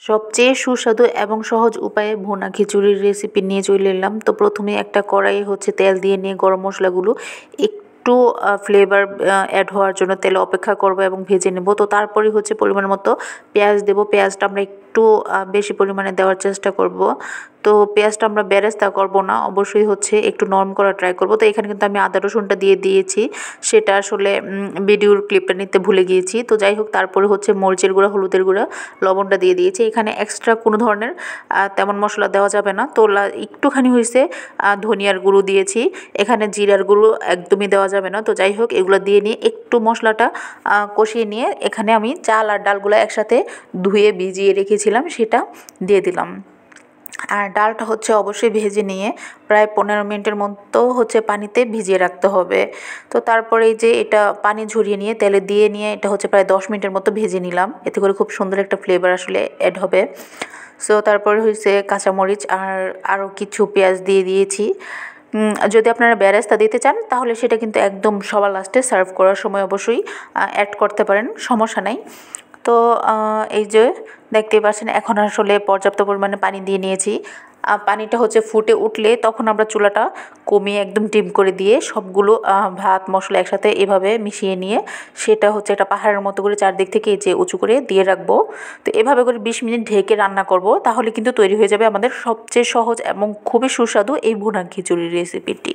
সবচেয়ে সুস্বাদু এবং সহজ উপায়ে ভুনা খিচুড়ির রেসিপি নিয়ে চলে এলাম। তো প্রথমে একটা কড়াই তেল দিয়ে নিয়ে গরম মশলাগুলো একটু ফ্লেভার অ্যাড হওয়ার জন্য তেলে অপেক্ষা করব এবং ভেজে নেব। তো তারপরে পরিমাণ মতো পেঁয়াজ দেব। পেঁয়াজটা আমরা একটু বেশি পরিমাণে দেওয়ার চেষ্টা করব। তো পেঁয়াজটা আমরা বেরেস্তা করব না, অবশ্যই একটু নরম করার ট্রাই করব। তো এখানে কিন্তু আমি আদা রসুনটা দিয়ে দিয়েছি, সেটা আসলে ভিডিওর ক্লিপটা নিতে ভুলে গিয়েছি। তো যাই হোক, তারপরে মরিচের গুঁড়া, হলুদের গুঁড়া, লবণটা দিয়ে দিয়েছি। এখানে এক্সট্রা কোনো ধরনের তেমন মশলা দেওয়া যাবে না। তো একটুখানি ধনিয়ার গুঁড়ো দিয়েছি, এখানে জিরার গুঁড়ো একদমই দেওয়া যাবে না। তো যাই হোক, এগুলো দিয়ে নিয়ে একটু মশলাটা কষিয়ে নিয়ে এখানে আমি চাল আর ডালগুলো একসাথে ধুয়ে ভিজিয়ে রেখেছিলাম, সেটা দিয়ে দিলাম। আর ডালটা অবশ্যই ভেজে নিয়ে প্রায় 15 মিনিটের মতো পানিতে ভিজিয়ে রাখতে হবে। তো তারপরে এই যে এটা পানি ঝরিয়ে নিয়ে তেলে দিয়ে নিয়ে এটা প্রায় 10 মিনিটের মতো ভেজে নিলাম, এতে করে খুব সুন্দর একটা ফ্লেভার আসলে অ্যাড হবে। সো তারপরে কাঁচামরিচ আর আরও কিছু পেঁয়াজ দিয়ে দিয়েছি। যদি আপনারা বেরেস্তা দিতে চান তাহলে সেটা কিন্তু একদম সবার লাস্টে সার্ভ করার সময় অবশ্যই অ্যাড করতে পারেন, সমস্যা নাই। তো এই যে দেখতেই পাচ্ছেন, এখন আসলে পর্যাপ্ত পরিমাণে পানি দিয়ে নিয়েছি। পানিটা ফুটে উঠলে তখন আমরা চুলাটা কমিয়ে একদম ডিম করে দিয়ে সবগুলো ভাত মশলা একসাথে এভাবে মিশিয়ে নিয়ে সেটা একটা পাহাড়ের মতো করে চারদিক থেকে এই যে উঁচু করে দিয়ে রাখবো। তো এভাবে করে 20 মিনিট ঢেকে রান্না করব, তাহলে কিন্তু তৈরি হয়ে যাবে আমাদের সবচেয়ে সহজ এবং খুবই সুস্বাদু এই ভুনা খিচুড়ির রেসিপিটি।